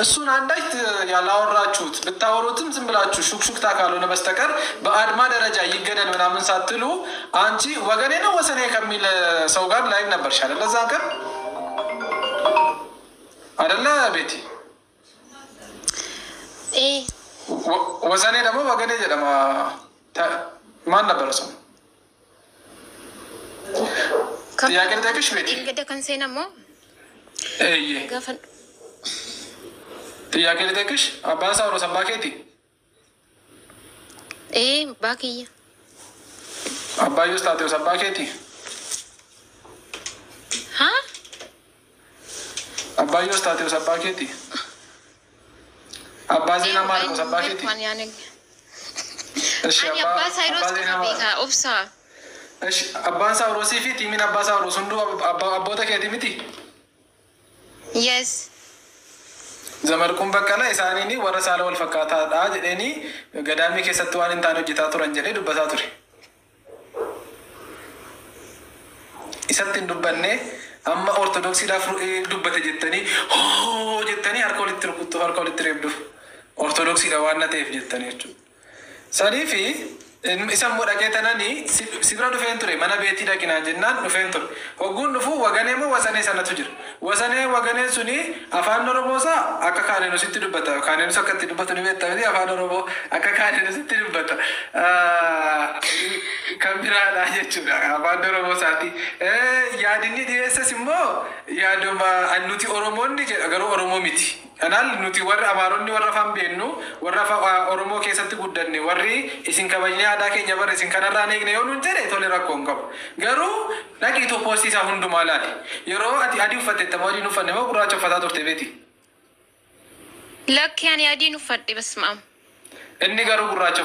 እሱን አንዳች ያላወራችሁት ብታወሩትም ዝም ብላችሁ ሹክሹክታ ካልሆነ በስተቀር በአድማ ደረጃ ይገደል ምናምን ሳትሉ አንቺ ወገኔ ነው ወሰኔ ከሚል ሰው ጋር ላይቭ ነበርሽ አይደለ? እዛ ቀን አይደለ ቤቲ? ወሰኔ ደግሞ ወገኔ ጀለማ ማን ነበረ ሰው? ጥያቄ ልጠይቅሽ ቤቲ። ጥያቄ ልጠይቅሽ። አባን ሳውሮ ሰባኬቲ ባክያ አባዩ ስታቴው ሰባኬቲ አባዩ ስታቴው ሰባኬቲ አባ ዜና ማርቆ ሰባኬቲ እሺ አባን ሳውሮ ሲፊቲ ሚን አባ ሳውሮ ሱንዱ አቦተ ኬቲ ሚቲ የስ ዘመርኩን በቀለ ኢሳኒኒ ወረሳለ ወልፈካታ ዳጅኔኒ ገዳሚ ከሰጥዋን እንታን ሆጅታ ቱረን ጀዴ ዱበታ ቱሪ ኢሰትን ዱበኔ አማ ኦርቶዶክሲ ዳፍሩ ዱበተ ጀተኒ ሆ ጀተኒ አርኮሊትሬብዱ ኦርቶዶክሲ ዳዋና ተፍ ጀተኒ እቹ ሰሪፊ isam modhaqeetanani sibira dhufeen ture mana beetii dhaqinaan jennaan dhufeen ture hogguun dhufu waganee moo wasanee sanatu jira wasanee waganee suni afaan oromoosaa akka kaaneenusitti dubbata kaaneenus akkatti dubbatu ni beektamiti afaan oromoo akka kaaneenusitti dubbata kan biraadha jechuudha afaan oromoosaati yaadinni dhiyeessas immoo yaaduma nuti oromoonni jedha garuu oromoo miti kanaan nuti warra amaaronni warra afaan beennu warra oromoo keessatti guddanne warri isin kabajnee aadaa keenya barre isin kanarraa eegne yoo nun jedhe tole rakkoon qabu garuu dhaqiitoo poostii isaa hundumaa laali yeroo ati adii uffatte moo adiin uffanne moo gurraacha uffataa turte beeti lakki ani adiin uffadhe basmaam inni garuu gurraacha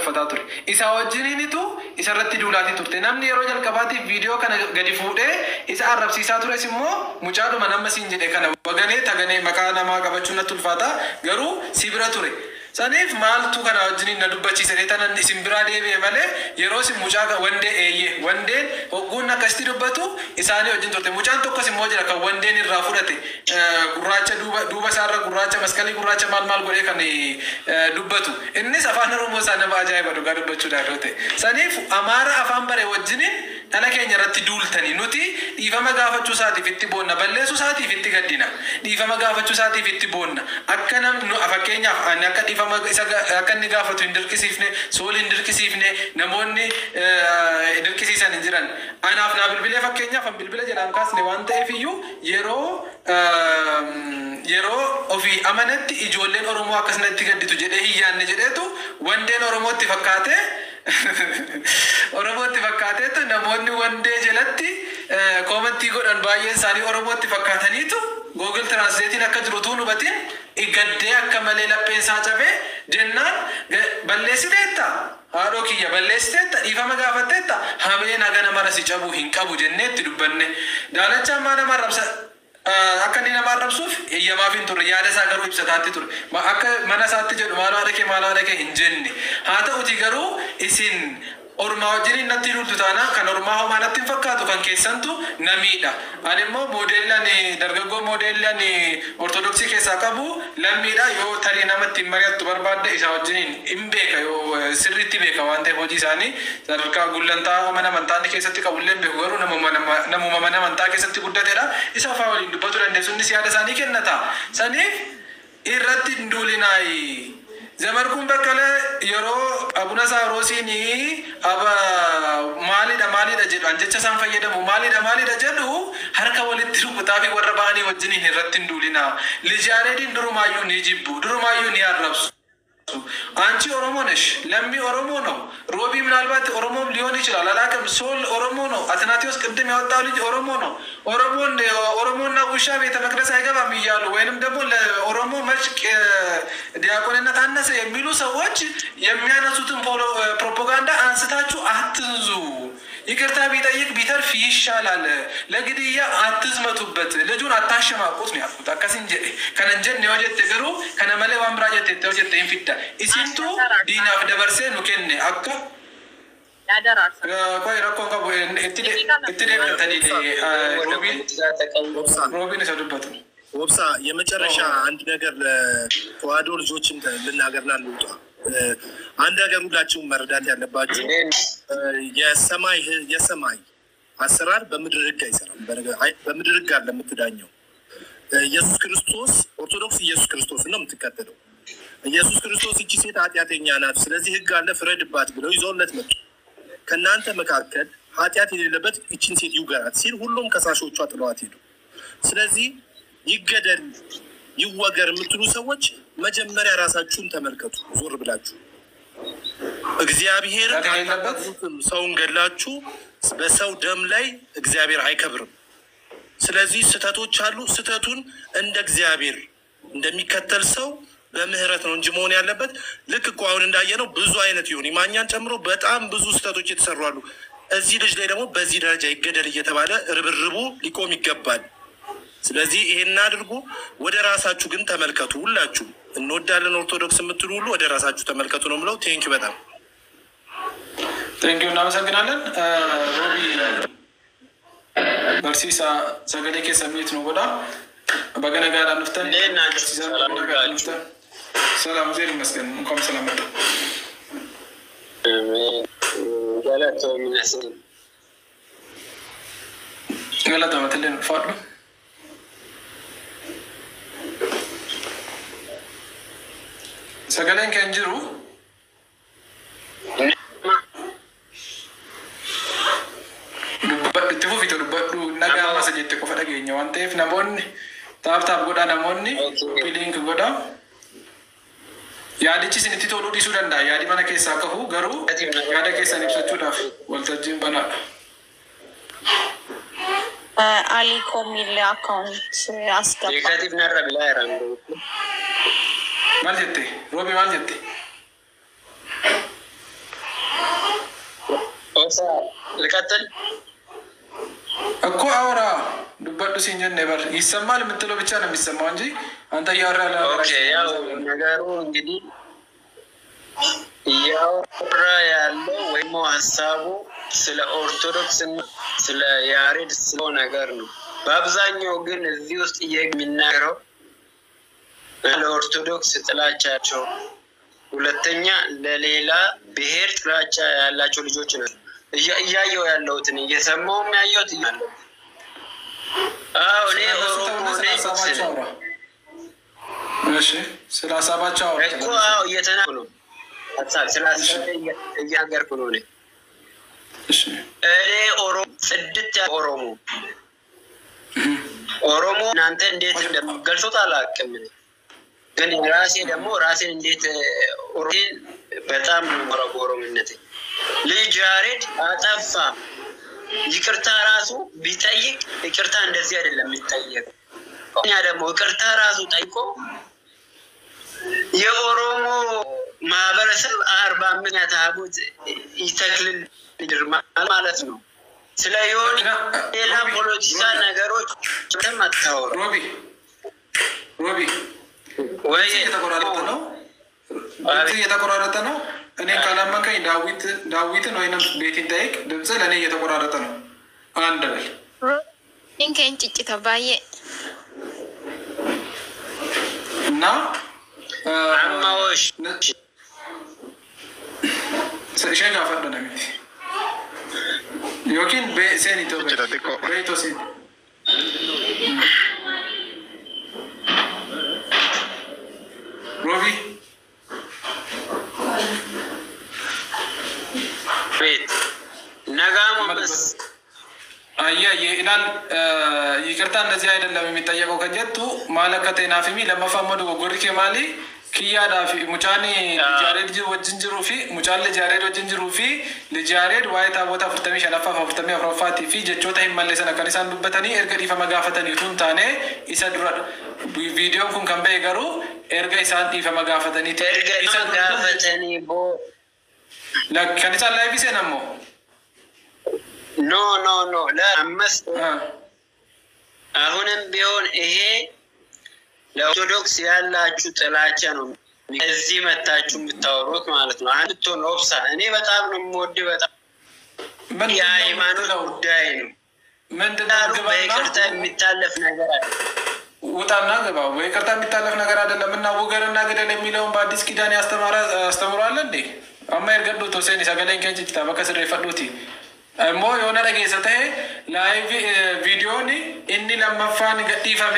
uffataa ture isa wajjiniinitu isarratti duulaatii turte namni yeroo jalqabaatiif viidiyoo kana gadi fuudhee isa arrabsiisaa tures immoo mucaadhuma nama siin jedhe kana waganee taganee maqaa namaa qabachuun natti ulfaata garuu si bira ture saniif maaltu kana wajjiniin na dubbachiise tanan isin biraa deebi'e malee yeroo isin mucaa wandee eeyyee wandeen hogguun akkasitti dubbatu isaanii wajjin turte mucaan tokkos immoo jira kan wandeen irraa fudhate gurraacha duuba isaarra gurraacha maskalii gurraacha maal godhee kan dubbatu innis afaan oromoo isaa nama ajaa'iba dhugaa dubbachuudhaan dhoote saniif amaara afaan bare wajjiniin dhala keenya irratti duultanii nuti dhiifama gaafachuu isaatiif itti boonna balleessuu isaatiif itti gaddina dhiifama gaafachuu isaatiif itti boonna akka namni fakkeenyaaf ani akka dhiifama akka inni gaafatu hin dirqisiifne soolii hin dirqisiifne namoonni dirqisiisan hin jiran anaaf naa bilbilee fakkeenyaaf an bilbila jedhaan kaasne waan ta'eef iyyuu yeroo ofii amanetti ijoolleen oromoo akkasumatti gadditu jedhee hiyyaanne jedheetu wandeen oromootti fakkaate oromootti fakkaateetu namoonni wandee jalatti koomentii godhan baay'een isaanii oromootti fakkaataniitu Google Translatein akka jiru tuun hubatiin igaddee akka malee lapheen isaa cabee jennaan balleessiteetta haadhoo kiyya balleessiteetta dhiifama gaafatteetta hameen haga nama si cabuu hin qabu jenneetti dubbanne daalachaan maa nama arrabsa akka inni nama arrabsuuf eeyyamaaf hin turre yaada isaa garuu ibsataatti ture akka mana isaatti jedhu maaloo dhaqee hin jenne haa ta'uti garuu isin ormaa wajjiniin natti dultu taana kan ormaa homaa natti hin fakkaatu kan keessantu namiidha ani immoo moodeellan dargaggoo moodeellan ortodoksii keessaa qabu lammiidha yoo tarii namatti hin mari'attu barbaadde isaa wajjiniin hin beeka yoo sirriitti beeka waan ta'eef hojii isaanii sadarkaa gullantaa mana amantaa keessatti qabullee hin beeku garuu namuma mana amantaa keessatti guddatedha isa fa'aa waliin dubbatu dandeessuunis yaada isaanii kennata saniif irratti hin duulinaayi ዘመርኩን በቀለ የሮ አቡነ ሳውሮሲኒ አባ ማሊዳ ጀዱ አንጀቻ ሳንፈየደሙ ማሊዳ ጀዱ ሀርከ ወልት ሩቁታፊ ወረባኒ ወጅኒ ህረትን ዱሊና ልጃሬዲን ድሩማዩን ያረብሱ አንቺ ኦሮሞ ነሽ ለሚ ኦሮሞ ነው ሮቢ ምናልባት ኦሮሞም ሊሆን ይችላል አላውቅም ሶል ኦሮሞ ነው አትናቴዎስ ቅድም ያወጣው ልጅ ኦሮሞ ነው ኦሮሞና ውሻ ቤተ መቅደስ አይገባም እያሉ ወይንም ደግሞ ለኦሮሞ መጭቅ ዲያቆንነት አነሰ የሚሉ ሰዎች የሚያነሱትን ፕሮፓጋንዳ አንስታችሁ አትንዙ ይቅርታ ቢጠይቅ ቢተርፍ ይሻላል ለግድያ አትዝመቱበት ልጁን አታሸማቁት ነው ያልኩት አከሲንጀ ከነንጀን የወጀት ገሩ ከነመለ ዋምራጀት ተወጀት ኢንፊዳ ኢሲንቱ ዲናፍ ደበርሴ ኑከነ አካ ያደራር ቆይ ረኮን ቀቡ እትደ ተዲዲ ሮቢን ሰዱበት ወብሳ የመጨረሻ አንድ ነገር ለተዋህዶ ልጆችም ልናገርና ልውጣ። አንድ ነገር ሁላችሁም መረዳት ያለባችሁ የሰማይ አሰራር በምድር ሕግ አይሰራም። በምድር ሕግ አለ የምትዳኘው። ኢየሱስ ክርስቶስ ኦርቶዶክስ ኢየሱስ ክርስቶስ ነው የምትከተለው። ኢየሱስ ክርስቶስ እቺ ሴት ኃጢአተኛ ናት፣ ስለዚህ ሕግ አለ ፍረድባት ብለው ይዘውለት መጡ። ከእናንተ መካከል ኃጢአት የሌለበት እቺን ሴት ይውገራት ሲል ሁሉም ከሳሾቿ ጥለዋት ሄዱ። ስለዚህ ይገደል ይወገር የምትሉ ሰዎች መጀመሪያ ራሳችሁን ተመልከቱ። ዞር ብላችሁ እግዚአብሔር ሰውን ገላችሁ በሰው ደም ላይ እግዚአብሔር አይከብርም። ስለዚህ ስተቶች አሉ። ስተቱን እንደ እግዚአብሔር እንደሚከተል ሰው በምህረት ነው እንጂ መሆን ያለበት። ልክ እኮ አሁን እንዳየነው ብዙ አይነት ይሁን ኢማኛን ጨምሮ በጣም ብዙ ስተቶች የተሰሩ አሉ። እዚህ ልጅ ላይ ደግሞ በዚህ ደረጃ ይገደል እየተባለ ርብርቡ ሊቆም ይገባል። ስለዚህ ይሄን አድርጉ። ወደ ራሳችሁ ግን ተመልከቱ። ሁላችሁ እንወዳለን ኦርቶዶክስ የምትሉ ሁሉ ወደ ራሳችሁ ተመልከቱ ነው የምለው። ቴንኪው በጣም ቴንኪው፣ እናመሰግናለን። ሮቢ በርሲሳ ሰገሌ ከሰሚት ነው ጎዳ በገነጋዳ ንፍተን ሰላም ዜር ይመስገን። እንኳን ሰላም መጣ ገለጣ መትልን ፋሉ ሰገሌን ከእንጅሩ itti fufi dubbadhu nagaa masa jette qofa dhageenya waan ta'eef namoonni taaptaaf godhaa, namoonni piliink godhaa. Yaadichi isinitti toluu dhiisuu danda'a. Yaadi mana keessaa qabu garuu yaada keessan ibsachuudhaaf waltajjiin banaadha. አሊኮም ሚል አካውንት አስገባ። ማል ጀቴ ሮቢ ማል ጀቴ ልቀጥል እኮ አውራ ዱባዱ ሲንጀን ነበር ይሰማል የምትለው ብቻ ነው የሚሰማው እንጂ አንተ እያወራ ያለ ኦኬ። ያው ነገሩ እንግዲህ እያወራ ያለው ወይም ሀሳቡ ስለ ኦርቶዶክስ ስለ ያሬድ ስለ ነገር ነው። በአብዛኛው ግን እዚህ ውስጥ የሚናገረው ለኦርቶዶክስ ጥላቻቸው፣ ሁለተኛ ለሌላ ብሔር ጥላቻ ያላቸው ልጆች ነው እያየው ያለሁትን እየሰማውም ያየሁት እያለ እኔ ኦሮሞ ነኝ ስለ ሀሳባቸው እኮ እየተናገርኩ ነው። ስለ ሀሳብ እያገርኩ ነው። እኔ ኦሮሞ ጽድት ኦሮሞ እናንተ እንዴት እንደምገልጹት አላውቅም። ግን ራሴ ደግሞ ራሴን እንዴት ኦሮሞን በጣም ነው ኦሮሞነት። ልጅ ያሬድ አጠፋ ይቅርታ ራሱ ቢጠይቅ ይቅርታ እንደዚህ አይደለም የሚጠየቅ። እኛ ደግሞ ይቅርታ ራሱ ጠይቆ የኦሮሞ ማህበረሰብ 40 ታቦት ይተክልል ማለት ነው። ስለ የሆነ ሌላ ፖለቲካ ነገሮች ተማታወሩ ሮቢ ወይ የተቆራረጠ ነው። እኔ ካላመንከኝ ዳዊትን ወይንም ቤቲን ጠይቅ። ድምጽ ለእኔ እየተቆራረጠ ነው። አንድ በል ኢንከን ጭጭታ ባየ እና አማዎች ሸጋ ፈርደነ ሚት ዮኪን በሴን በይቶ ሴን ሮቢ ቤት ነጋሙ በስ ኢላል ይቅርታ እንደዚህ አይደለም የሚጠየቀው ከጀቱ ማለከተ ናፊሚ ለመፈመዱ ጎርኬ ማሊ ኪያዳፊ ሙጫኒ ጃሬድ ወጅንጅሩ ፊ ሙጫለ ጃሬድ ወጅንጅሩ ፊ ለጃሬድ ዋይታ ቦታ ፍርተሚ ሸነፋ ፍርተሚ አፍሮፋቲ ፊ ጀቾታ ይመለሰና ከኒሳን ዱበተኒ ኤርገዲ ፈመጋፈተኒ ቱንታኔ ኢሰድራ ቪዲዮ ኩን ከምበ ይገሩ ኤርጋ ኢሳን ፈመጋፈተኒ ጋፈተኒ ቦ ለከኒሳ ላይቭ ሲነሞ ኖ ለአምስት አሁንም ቢሆን ይሄ ለኦርቶዶክስ ያላችሁ ጥላቻ ነው። እዚህ መታችሁ የምታወሩት ማለት ነው። አንድ ቶን ኦብሳ እኔ በጣም ነው የምወደው። በጣም የሃይማኖት ጉዳይ ነው። ምንድነው በይቅርታ የሚታለፍ ነገር አለ። ውጣና ገባ ወይ ቀርታ የሚታለፍ ነገር አይደለም እና ወገርና ገደል የሚለውን በአዲስ ኪዳን ያስተምራል እንዴ አማ ይርገዱ ተሰኒ ሰገለን ከንጭ ታበከ ስለ ይፈዱቲ እሞ የሆነ ነገር ሰተ ላይቭ ቪዲዮኒ እኒ ለማፋን ገዲፈመ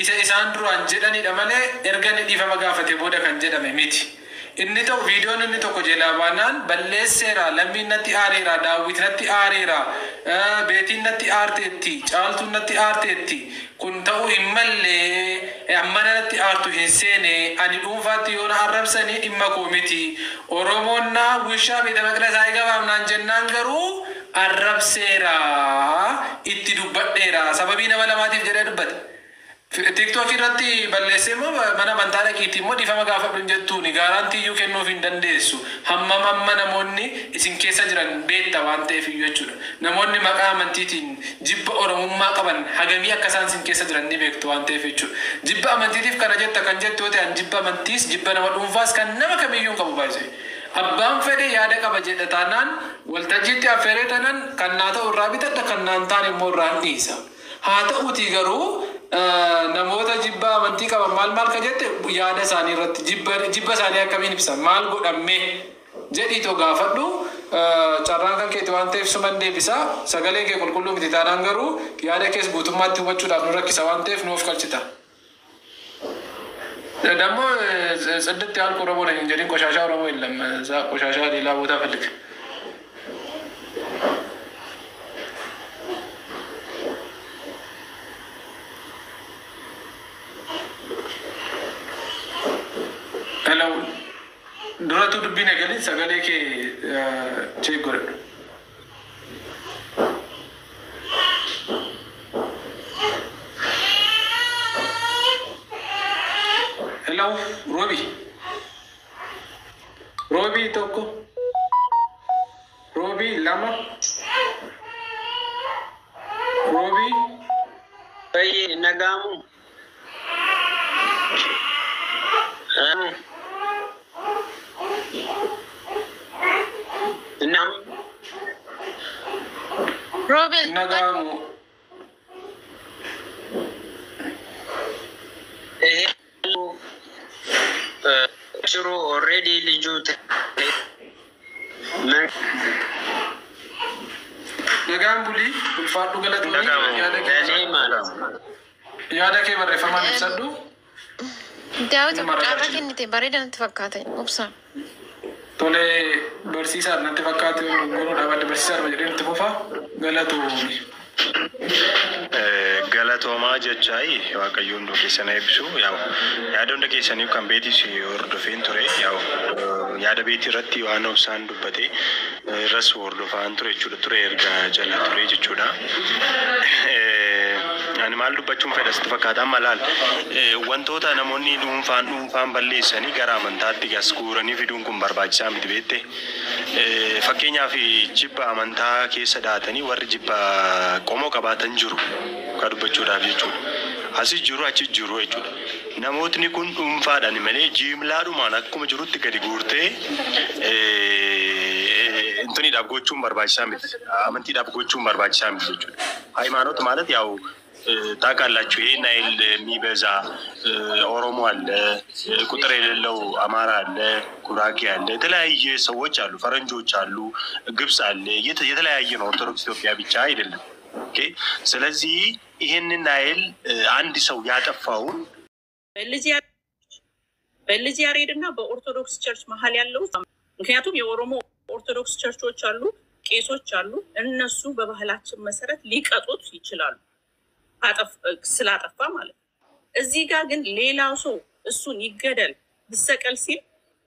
ኢሳንድሩ አንጀዳኒ ደመለ ኤርገኒ ዲፈመ ጋፈቴ ቦደ ከንጀደመ ሚቲ inni to videon inni tokko jelabanan balleessera lamminnatti aareera daawwitnatti aareera beetinnatti aarteetti caaltunnatti aarteetti kun ta'u himmalle ammanatti aartu hin seene ani dhuunfaatti yoona arrabsanii dhimma koo miti oromoonna wishaa beeta maqlasaa eegabaamnaan jennaan garuu arrabseera itti dubbadheera sababii nama lamaatiif jedhee dubbate TikTok irratti balleessemo mana mantala kiti mo difama gaafa bunjettuuni garantii yu kennuuf hin dandeessu hamma namoonni isin keessa jiran beetta waan ta'eef jechuudha namoonni maqaa amantiitiin jibba oromummaa qaban hagamii akka isaan isin keessa jiran ni beektu waan ta'eef jechuudha jibba amantiitiif kana jetta kan jettu yoo ta'an jibba amantiis jibba nama dhuunfaas kan nama kamiyyuu qabu baay'ee abbaan fedhe yaada qaba jedha taanaan waltajjiitti affeeree tanan kan naa ta'u irraa bitadha kan naan taane immoo irraan dhiisa haa ta'uutii garuu namoota jibba amantii qaban maal ka jette yaada isaanii irratti jibba isaanii akkamiin ibsan maal godhamme jedhii too gaafadhu carraan kan keetti waan ta'eef suman deebisa sagalee kee qulqulluu miti taanaan garuu yaada kees guutummaatti hubachuudhaaf nu rakkisa waan ta'eef nuuf qalchita ደግሞ ጽድት ያልኩ ኦሮሞ ነኝ እንጂ ቆሻሻ ኦሮሞ የለም እዛ ቆሻሻ ሌላ ቦታ ፈልግ Hello. Duratu dubbina galin sagale ke check gore. Hello, Robi toko. Robi lama. Robi. Hey, nagamu. Robin Nagamu. Churu already lijut. Nagamu buli ulfaatu galatu yaada ke barreeffamaan ibsadhu daawit qaarra kennite bareeda natti fakkaate obsa tole barsiisaa natti fakkaate guruu dhaabadde barsiisaa arba jedhee nutti fufa galatoomaa jechaa waaqayyoon hundi keessan eebbisu yaada hunda keessaniif kan beetis hordofeen ture yaada beetii irratti waan obsaan dubbate irras hordofaan ture jechuudha ture erga jala ture jechuudha ani maal dubbachuun fedhasitti fakkaata amma laal wantoota namoonni dhuunfaan balleessanii gara amantaatti gas guuranii fiduun kun barbaachisaa miti beette fakkeenyaaf jibba amantaa keessa dhaatanii warri jibba qomoo qabaatan jiru ka dubbachuudhaaf jechuudha asis jiru achi jiru jechuudha namootni kun dhuunfaadhaan malee jimlaadhumaan akkuma jirutti gadi guurtee intoniidhaaf gochuun barbaachisaa miti amantiidhaaf gochuun barbaachisaa miti jechuudha ሃይማኖት ማለት ያው ታውቃላችሁ ይሄ ናይል የሚበዛ ኦሮሞ አለ ቁጥር የሌለው አማራ አለ ጉራጌ አለ የተለያየ ሰዎች አሉ ፈረንጆች አሉ ግብጽ አለ የተለያየ ነው ኦርቶዶክስ ኢትዮጵያ ብቻ አይደለም ኦኬ ስለዚህ ይሄንን ናይል አንድ ሰው ያጠፋው በልጅ ያሬድና በኦርቶዶክስ ቸርች መሃል ያለው ምክንያቱም የኦሮሞ ኦርቶዶክስ ቸርቾች አሉ ቄሶች አሉ እነሱ በባህላችን መሰረት ሊቀጡት ይችላሉ ስላጠፋ ማለት እዚህ ጋር ግን ሌላው ሰው እሱን ይገደል ይሰቀል ሲል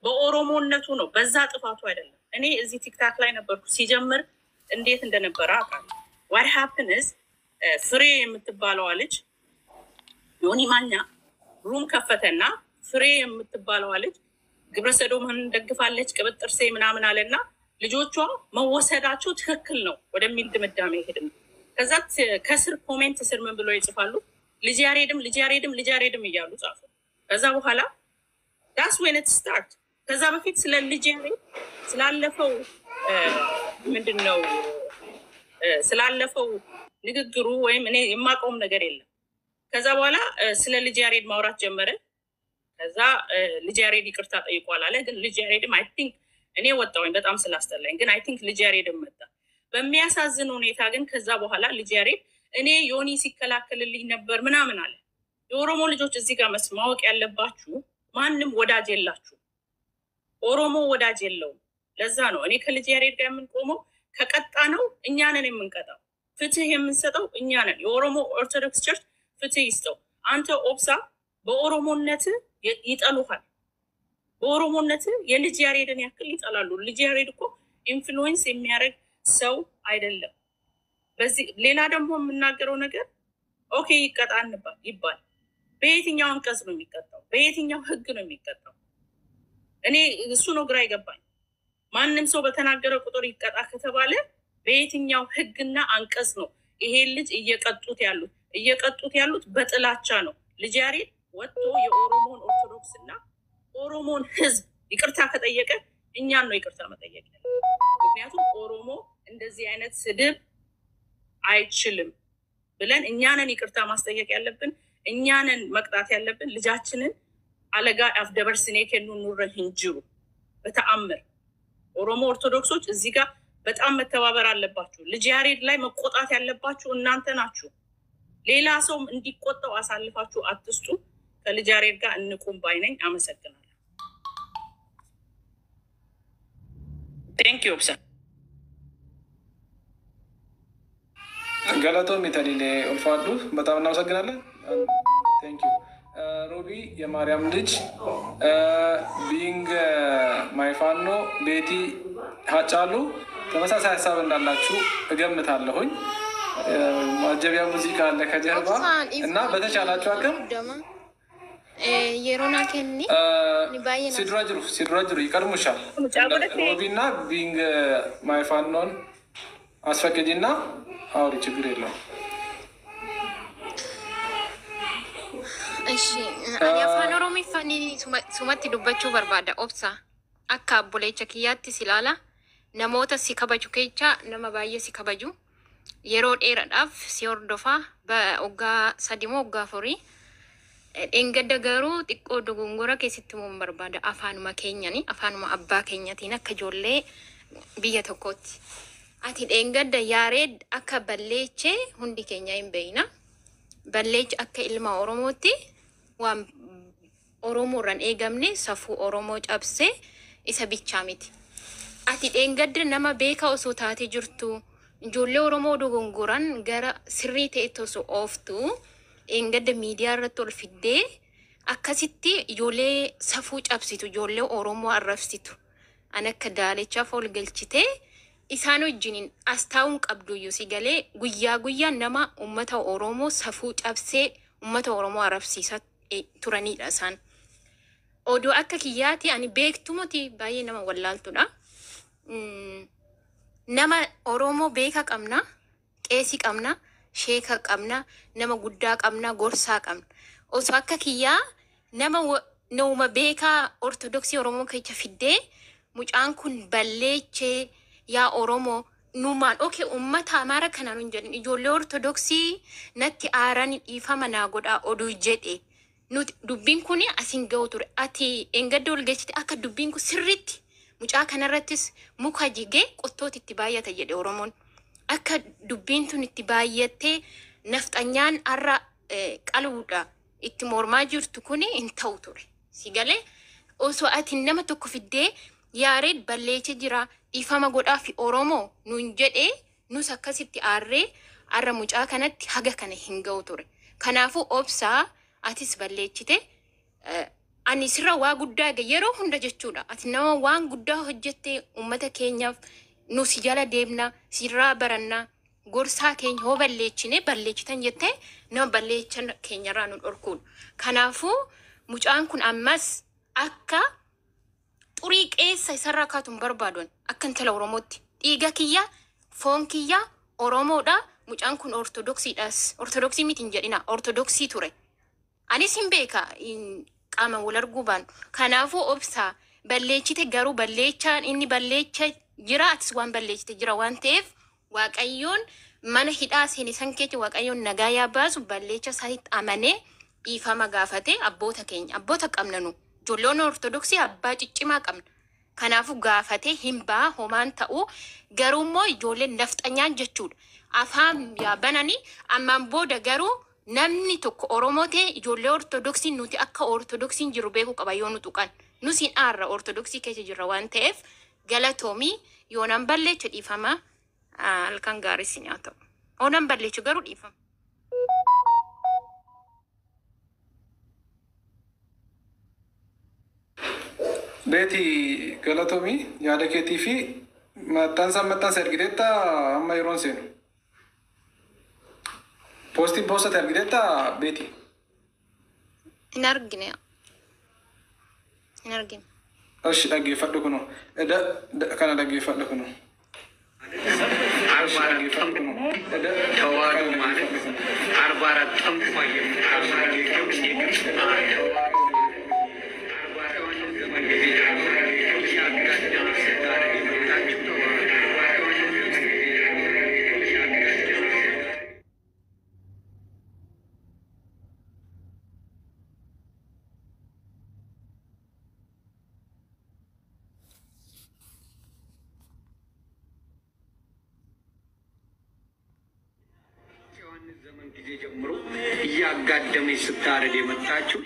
በኦሮሞነቱ ነው በዛ ጥፋቱ አይደለም እኔ እዚህ ቲክታክ ላይ ነበርኩ ሲጀምር እንዴት እንደነበረ አውቃለሁ what happened is ፍሬ የምትባለው ልጅ ዮኒ ማኛ ሩም ከፈተና ፍሬ የምትባለው ልጅ ግብረ ሰዶምን ደግፋለች ቅብጥርሴ ምናምን አለና ልጆቿ መወሰዳቸው ትክክል ነው ወደሚል ድምዳሜ ሄድን ከዛ ከስር ኮሜንት ስር ምን ብለው ይጽፋሉ ልጅ ያሬድም እያሉ ጻፉ ከዛ በኋላ that's when it start ከዛ በፊት ስለ ልጅ ያሬድ ስላለፈው ምንድነው ስላለፈው ንግግሩ ወይም እኔ የማቆም ነገር የለም ከዛ በኋላ ስለ ልጅ ያሬድ ማውራት ጀመረ። ከዛ ልጅ ያሬድ ይቅርታ ጠይቋል አለ። ግን ልጅ ያሬድም አይ ቲንክ እኔ ወጣሁኝ በጣም ስላስጠላኝ፣ ግን አይ ቲንክ ልጅ ያሬድም መጣ። በሚያሳዝን ሁኔታ ግን ከዛ በኋላ ልጅ ያሬድ እኔ ዮኒ ሲከላከልልኝ ነበር ምናምን አለ። የኦሮሞ ልጆች እዚህ ጋር ማወቅ ያለባችሁ ማንም ወዳጅ የላችሁ። ኦሮሞ ወዳጅ የለውም። ለዛ ነው እኔ ከልጅ ያሬድ ጋር የምንቆመው። ከቀጣ ነው እኛ ነን የምንቀጣው። ፍትህ የምንሰጠው እኛ ነን። የኦሮሞ ኦርቶዶክስ ቸርች ፍትህ ይስጠው። አንተ ኦብሳ በኦሮሞነት ይጠሉሃል። በኦሮሞነት የልጅ ያሬድን ያክል ይጠላሉ። ልጅ ያሬድ እኮ ኢንፍሉዌንስ የሚያደርግ ሰው አይደለም። በዚህ ሌላ ደግሞ የምናገረው ነገር ኦኬ ይቀጣ ይባል። በየትኛው አንቀጽ ነው የሚቀጣው? በየትኛው ህግ ነው የሚቀጣው? እኔ እሱ ነው ግራ ይገባኝ። ማንም ሰው በተናገረ ቁጥር ይቀጣ ከተባለ በየትኛው ህግና አንቀጽ ነው ይሄን ልጅ እየቀጡት ያሉት? እየቀጡት ያሉት በጥላቻ ነው። ልጅ ያሬድ ወጥቶ የኦሮሞን ኦርቶዶክስ እና ኦሮሞን ህዝብ ይቅርታ ከጠየቀ እኛን ነው ይቅርታ መጠየቅ። ምክንያቱም ኦሮሞ እንደዚህ አይነት ስድብ አይችልም ብለን እኛንን ይቅርታ ማስጠየቅ ያለብን፣ እኛንን መቅጣት ያለብን። ልጃችንን አለጋ አፍደበርስኔ ከኑ ኑረ ህንጅሩ በተአምር ኦሮሞ ኦርቶዶክሶች እዚህ ጋር በጣም መተባበር አለባችሁ። ልጅ ያሬድ ላይ መቆጣት ያለባችሁ እናንተ ናችሁ። ሌላ ሰው እንዲቆጣው አሳልፋችሁ አትስጡ። ከልጅ ያሬድ ጋር እንቁም ባይነኝ። አመሰግናለሁ። ቴንክ ዩ ኦብሳ ገለቶ ሚተሊሌ ኦልፋዱ በጣም እናመሰግናለን። ቴንክ ዩ ሮቢ የማርያም ልጅ ቢንግ ማይፋኖ ቤቲ ሀጫሉ ተመሳሳይ ሀሳብ እንዳላችሁ እገምታለሁኝ። ማጀቢያ ሙዚቃ አለ ከጀርባ እና በተቻላችሁ አቅም የሮና ከኒ ሲድራጅሩ ይቀድሙሻል። ሮቢ እና ቢንግ ማይፋኖን አስፈቅጂና አውሪ፣ ችግር የለውም። እሺ የአፋን ኦሮሚፋኒ ሱመቲ ዱበቹ በርባዳ ኦብሳ አካ አቦሌቸ ኪያቲ ሲላላ ነሞተ ሲከበጁ ኬቻ ነመ ባየ ሲከበጁ የሮ ዴረዳፍ ሲወርዶፋ በኦጋ ሰዲሞ ኦጋ ፎሪ ኤንገደ ገሩ ጢቆ ዱጉንጉረ ኬሲትሙን በርባዳ አፋኑማ ኬኛኒ አፋኑማ አባ ኬኛቲን አከ ጆሌ ብየ ተኮት አቲ ኤንገደ ያሬድ አከ በሌቼ ሁንዲ ኬኛ ይንበይና በሌች አከ ኢልማ ኦሮሞቲ ዋን ኦሮሞ ረን ኤገምኔ ሰፉ ኦሮሞ ጨብሴ ኢሰ ቢቻሚቲ አቲ ኤንገደ ነማ ቤካ ኦሶ ታቴ ጅርቱ ጆሌ ኦሮሞ ዱጉንጉራን ገራ ስሪ ተኤቶሶ ኦፍቱ ኤንገደ ሚዲያ ረቶል ፊዴ አከሲቲ ጆሌ ሰፉ ጨብሲቱ ጆሌ ኦሮሞ አረፍሲቱ አነከ ዳሌቻ ፎል ገልችቴ ኢሳኖ ጅኒን አስታውን ቀብዱዩ ሲገሌ ጉያ ጉያ ነማ ኡመታ ኦሮሞ ሰፉ ጨብሴ ኡመታ ኦሮሞ አረፍሲሳ ቱረኒ ዳሳን ኦዶ አከ ኪያቲ አኒ ቤክቱሞቲ ባዬ ነማ ወላልቱዳ ነማ ኦሮሞ ቤካ ቀምና ቄሲ ቀምና ሼካ ቀምና ነማ ጉዳ ቀምና ጎርሳ ቀምና ኦሶ አከ ኪያ ነማ ነውመ ቤካ ኦርቶዶክሲ ኦሮሞ ከቸ ፊዴ ሙጫን ኩን በሌቼ ያ ኦሮሞ ኑማን ኦኬ ኡመታ አማራ ከናኑ እንጀን ኢጆሌ ኦርቶዶክሲ ነቲ አራን ኢፋመና ጎዳ ኦዱ ጀዴ ኑት ዱቢን ኩኒ አሲንገው ቱር አቲ ኤንገዶል ገችቲ አከ ዱቢን ኩ ስሪት ሙጫ ከነረትስ ሙካ ጂጌ ቆቶት ኢትባያተ ጀዴ ኦሮሞን አከ ዱቢን ቱን ኢትባየቴ ነፍጠኛን አራ ቀልውዳ ኢትሞርማ ጅርቱ ኩኒ እንተው ቱር ሲገሌ ኦሶ አቲ ነመ ተኮ ፊዴ ያሬድ በሌቼ ጅራ ኢፋማ ጎዳ ፊ ኦሮሞ ኑን ጀዴ ኑስ አከሲቲ አሬ አረ ሙጫ ከነት ሀገ ከነ ሂንገው ቱር ከናፉ ኦብሳ አቲስ በሌችቴ አኒ ስራ ዋ ጉዳ ገየሮ ሁንደ ጀቹዳ አቲ ነማ ዋን ጉዳ ሆጀቴ ኡመተ ኬኛፍ ኑስ ጃላ ዴብና ሲራ በረና ጎርሳ ኬኝ ሆ በሌችኔ በሌችተን ጀቴ ነው በሌቸን ኬኛራ ኑ ኦርኩን ከናፉ ሙጫን ኩን አማስ አካ ጡሪ ቄሳ ይሰራካቱን በርባዶን አከንተለ ኦሮሞቲ ዲጋ ኪያ ፎን ኪያ ኦሮሞዳ ሙጫን ኩን ኦርቶዶክሲ ዳስ ኦርቶዶክሲ ሚት እንጀዲና ኦርቶዶክሲ ቱሬ አኒ ሲምቤካ ቃመ ወለርጉባን ከናፉ ኦብሳ በሌችቴ ገሩ በሌቻን ኢኒ በሌቻ ጅራ አትስ ዋን በሌችቴ ጅራ ዋን ቴፍ ዋቀዮን mana hidhaa seeni san keetti waaqayyoon nagaa yaa baasu balleecha isaanitti amanee dhiifama gaafate abboota keenya abboota qabna nu ijoolleen ortodoksii abbaa ciccimaa qabna. Kanaafuu gaafatee hin baa homaan ta'uu garuu immoo ijoolleen nafxanyaan jechuudha. Afaan yaa bananii ammaan booda garuu namni tokko Oromoo ta'e ijoollee ortodoksii nuti akka ortodoksiin jiru beekuu qaba yoo nu tuqan. Nusiin aarra ortodoksii keessa jirra waan ta'eef galatoomii yoo nan balleechu dhiifama halkan gaarii si nyaata. Oo nan balleechu garuu dhiifama. Beeti galatoomii yaada keetii fi maxxansa ergiteetta amma yeroon seenu. Poostiin poostate ergiteetta beeti. Hin argine. Hin argine. Ashi dhaggeeffadhu kunoo. Kana dhaggeeffadhu kunoo. ተዋህዶ ማለት 44 ጠንቋ ዘመን ጊዜ ጀምሮ እያጋደመች ስታረድ የመጣችው